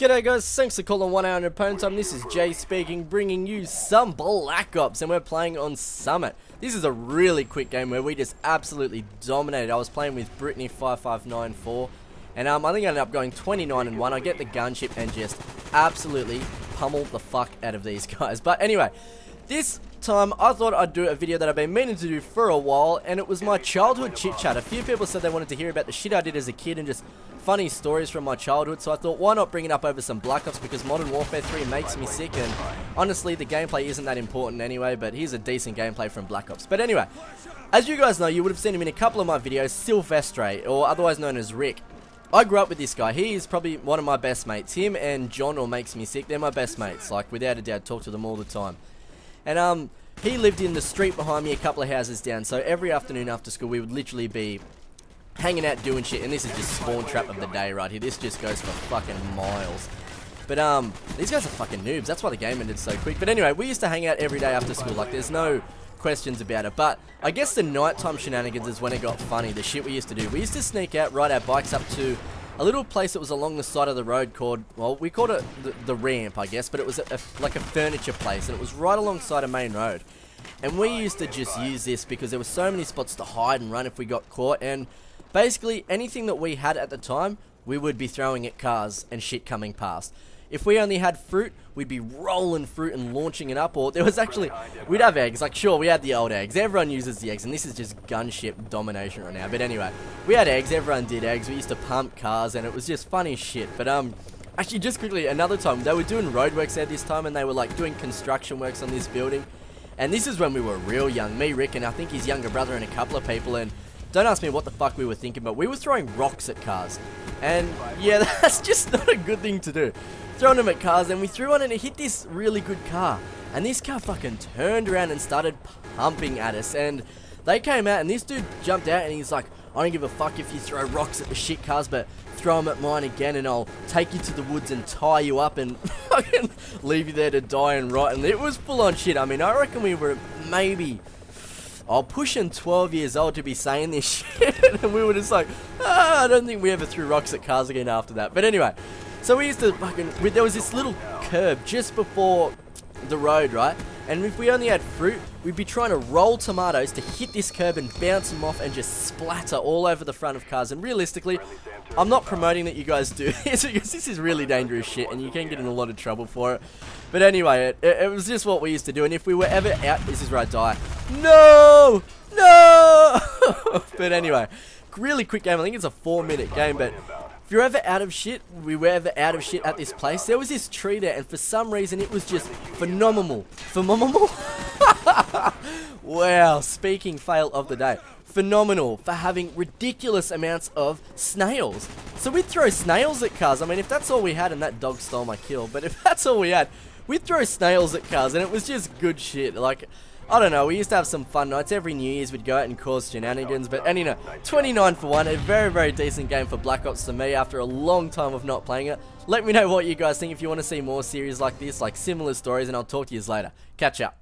G'day guys, thanks for calling 1 hour in opponent time. This is Jay speaking, bringing you some Black Ops, and we're playing on Summit. This is a really quick game where we just absolutely dominated. I was playing with Brittany 5594, and I think I ended up going 29-1. I get the gunship and just absolutely pummel the fuck out of these guys. But anyway, this time I thought I'd do a video that I've been meaning to do for a while, and it was my childhood chit chat. A few people said they wanted to hear about the shit I did as a kid and just funny stories from my childhood, so I thought why not bring it up over some Black Ops, because Modern Warfare 3 makes me sick, and honestly the gameplay isn't that important anyway, but here's a decent gameplay from Black Ops. But anyway, as you guys know, you would have seen him in a couple of my videos, Sylvestre, or otherwise known as Rick. I grew up with this guy. He is probably one of my best mates. Him and John, or Makes Me Sick, they're my best mates, like without a doubt, talk to them all the time. And he lived in the street behind me, a couple of houses down, so every afternoon after school we would literally be hanging out doing shit, and this is just spawn trap of the day right here. This just goes for fucking miles. But these guys are fucking noobs. That's why the game ended so quick. But anyway, we used to hang out every day after school. Like, there's no questions about it. But I guess the nighttime shenanigans is when it got funny. The shit we used to do. We used to sneak out, ride our bikes up to a little place that was along the side of the road called, well, we called it the ramp, I guess, but it was like a furniture place, and it was right alongside a main road. And we used to just use this because there were so many spots to hide and run if we got caught, and basically anything that we had at the time, we would be throwing at cars and shit coming past. If we only had fruit, we'd be rolling fruit and launching it up, or there was actually, we'd have eggs. Like, sure, we had the old eggs. Everyone uses the eggs, and this is just gunship domination right now. But anyway, we had eggs. Everyone did eggs. We used to pump cars, and it was just funny shit. But actually, just quickly, another time, they were doing roadworks there this time, and they were like doing construction works on this building. And this is when we were real young. Me, Rick, and I think his younger brother and a couple of people, and don't ask me what the fuck we were thinking, but we were throwing rocks at cars. And yeah, that's just not a good thing to do. Throwing them at cars, and we threw one and it hit this really good car. And this car fucking turned around and started pumping at us. And they came out, and this dude jumped out and he's like, I don't give a fuck if you throw rocks at the shit cars, but throw them at mine again and I'll take you to the woods and tie you up and fucking leave you there to die and rot. And it was full on shit. I mean, I reckon we were maybe pushing 12 years old to be saying this shit, and we were just like, I don't think we ever threw rocks at cars again after that. But anyway, so we used to fucking, there was this little curb just before the road, right? And if we only had fruit, we'd be trying to roll tomatoes to hit this curb and bounce them off and just splatter all over the front of cars. And realistically, I'm not promoting that you guys do this, because this is really dangerous shit and you can get in a lot of trouble for it. But anyway, it was just what we used to do. And if we were ever out, this is where I die. No! No! But anyway, really quick game. I think it's a 4-minute game, but if you're ever out of shit, we were ever out of shit at this place, there was this tree there, and for some reason it was just phenomenal. Phenomenal? Wow, speaking fail of the day. Phenomenal for having ridiculous amounts of snails. So we'd throw snails at cars. I mean, if that's all we had, and that dog stole my kill, but if that's all we had, we'd throw snails at cars, and it was just good shit. Like, I don't know, we used to have some fun nights. Every New Year's we'd go out and cause shenanigans. But anyway, 29-1, a very, very decent game for Black Ops to me after a long time of not playing it. Let me know what you guys think if you want to see more series like this, like similar stories, and I'll talk to you later. Catch up.